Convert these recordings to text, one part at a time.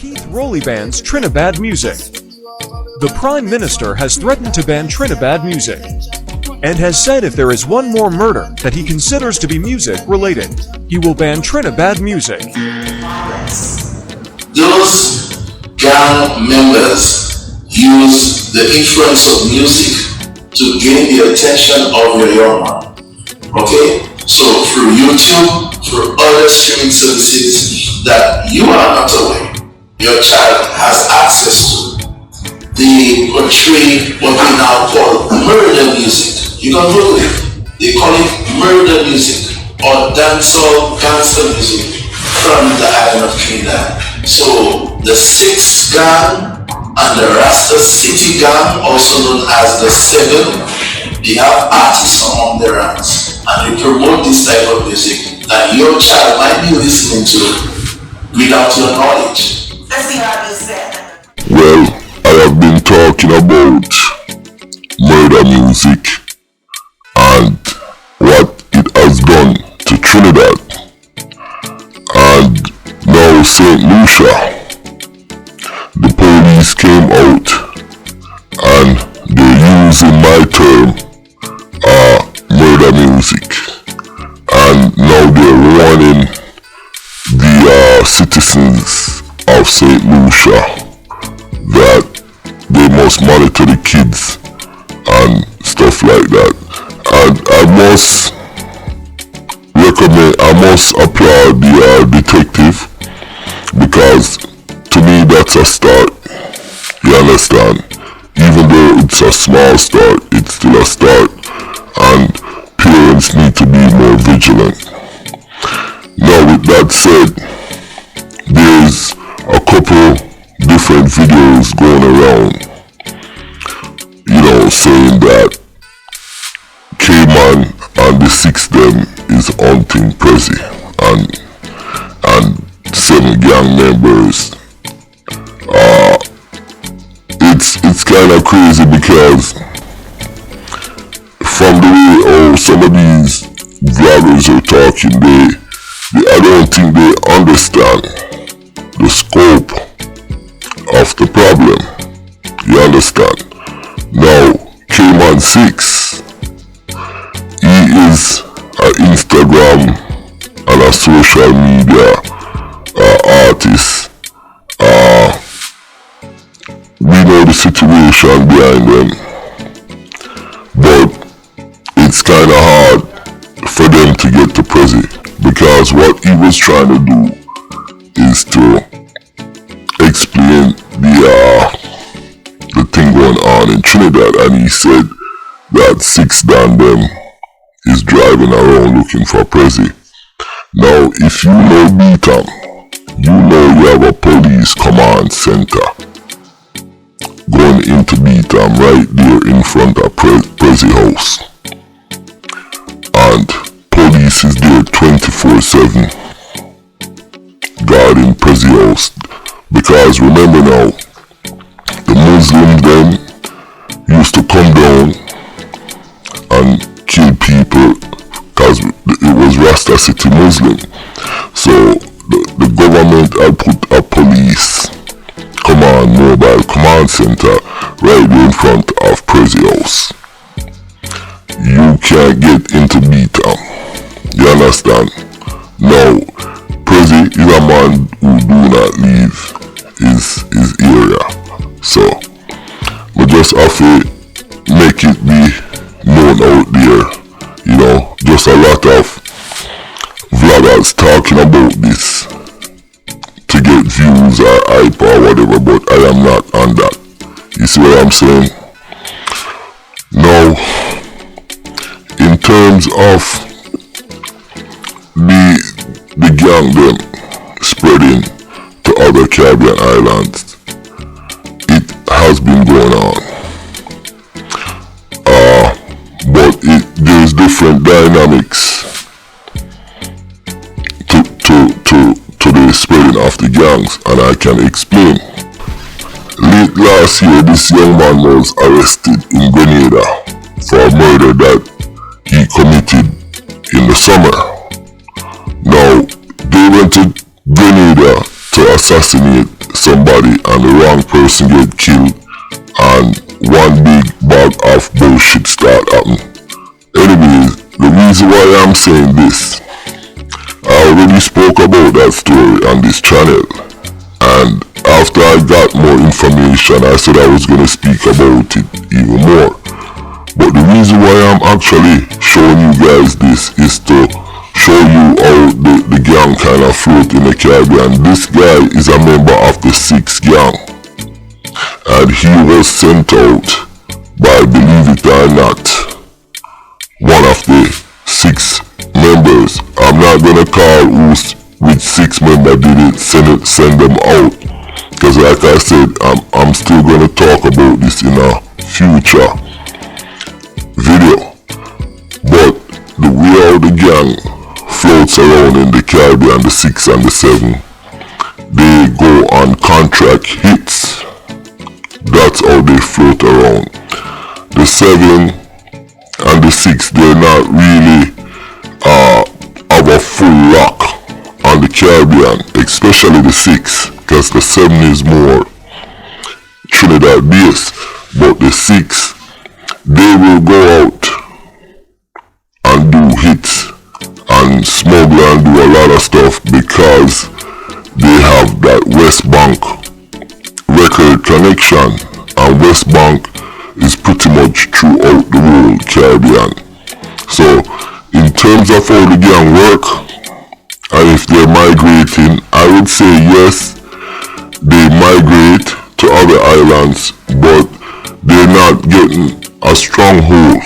Keith Rowley bans Trinidad music. The Prime Minister has threatened to ban Trinidad music, and has said if there is one more murder that he considers to be music-related, he will ban Trinidad music. Those gang members use the influence of music to gain the attention of your young man. Okay? So through YouTube, through other streaming services that you are not aware, your child has access to, they portray what we now call murder music. You can Google it. They call it murder music or dancehall gangster music from the island of Trinidad. So the 6Ixx Gang and the Rasta City Gang, also known as the 7, they have artists among their ranks and they promote this type of music that your child might be listening to without your knowledge. Well, I have been talking about murder music and what it has done to Trinidad, and now St. Lucia, the police came out and they're using my term, murder music, and now they're warning the citizens of St. Lucia that they must monitor the kids and stuff like that. And I must applaud the detective, because to me that's a start. You understand? Even though it's a small start, it's still a start, and parents need to be more vigilant. Now with that said, there's a couple different videos going around, saying that Kman and the 6Ixx Dem is Hvnting Prezzi and 7 gang members. It's kind of crazy, because from the way some of these vloggers are talking, I don't think they understand the scope of the problem. You understand? Now, Kman 6Ixx, he is an Instagram and a social media artist. We know the situation behind them, but it's kind of hard for them to get to Prezzi, because what he was trying to do is to explain the thing going on in Trinidad, and he said that 6Ixx Dem is driving around looking for Prezzi. Now, if you know Beatam, you know you have a police command center going into Beatam right there in front of Prezzi house, and police is there 24/7 guarding Prezzi house. Because remember now, the Muslims then used to come down and kill people, because it was Rasta City Muslim. So the government had put a police mobile command center right there in front of Prezzi house. You can't get into Beatam. You understand? Now, Prezzi is a man who do not leave his area. So, we just have to make it be known out there. Just a lot of vloggers talking about this to get views or hype or whatever, but I am not on that. You see what I'm saying? Now, in terms of the gang them spreading to other Caribbean islands, it has been going on. But there's different dynamics to the spreading of the gangs, and I can explain. Late last year, this young man was arrested in Grenada for a murder that he committed in the summer. Now, they went to Grenada to assassinate somebody and the wrong person get killed and one big bag of bullshit start happening. Anyways, the reason why I'm saying this, I already spoke about that story on this channel, and after I got more information I said I was going to speak about it even more. But the reason why I'm actually showing you guys this is to show you how the gang kind of float in the Caribbean. This guy is a member of the 6Ixx gang, and he was sent out by, believe it or not, one of the 6 members. I'm not gonna call which 6 member did it, send them out, because like I said, I'm still gonna talk about this in a future video. But the way how the gang floats around in the Caribbean, the 6 and the 7, they go on contract hits. That's how they float around. The 7 and the 6, they're not really have a full lock on the Caribbean, especially the 6, because the 7 is more Trinidad based, but the 6, they will go out and do hits and smuggle and do a lot of stuff because they have that West Bank record connection, and West Bank is pretty much throughout the whole Caribbean. So in terms of how the gang work and if they're migrating, I would say yes, they migrate to other islands, but they're not getting a stronghold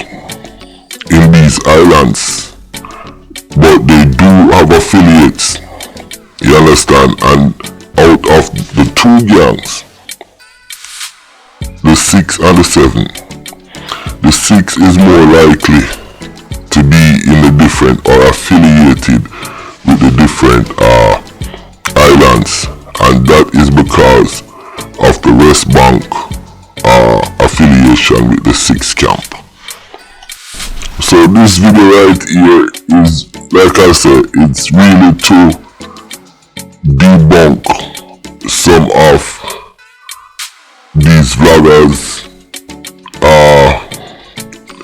in these islands, but they do have affiliates, you understand. And out of the 2 gangs, the 6 and the 7, the 6 is more likely to be in the different or affiliated with the different islands, and that is because of the West Bank affiliation with the 6 camp. So this video right here is, like I said, it's really to debunk some of these vloggers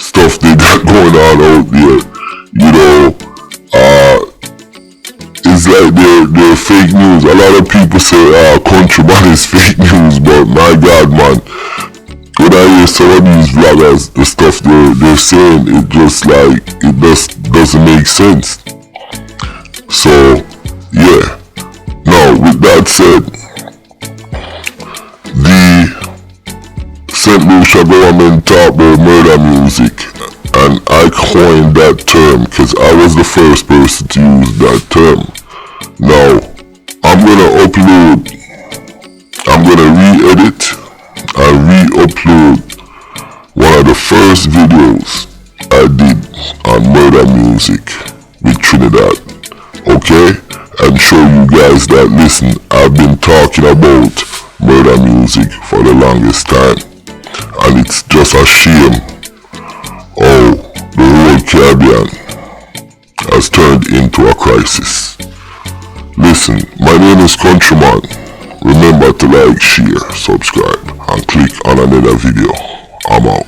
stuff they got going on out there. You know, it's like they're fake news. A lot of people say Kman is fake news, but my God, man, when I hear some of these vloggers, the stuff they're saying, it just like, it just doesn't make sense. So yeah, now with that said, the St. Lucia government talk about murder music, and I coined that term because I was the first person to use that term. Now I'm gonna re-edit and re-upload one of the first videos I did on murder music with Trinidad, okay, and show you guys that, listen, I've been talking about murder music for the longest time, and it's just a shame how the whole Caribbean has turned into a crisis. Listen, my name is Countryman. Remember to like, share, subscribe, and click on another video. I'm out.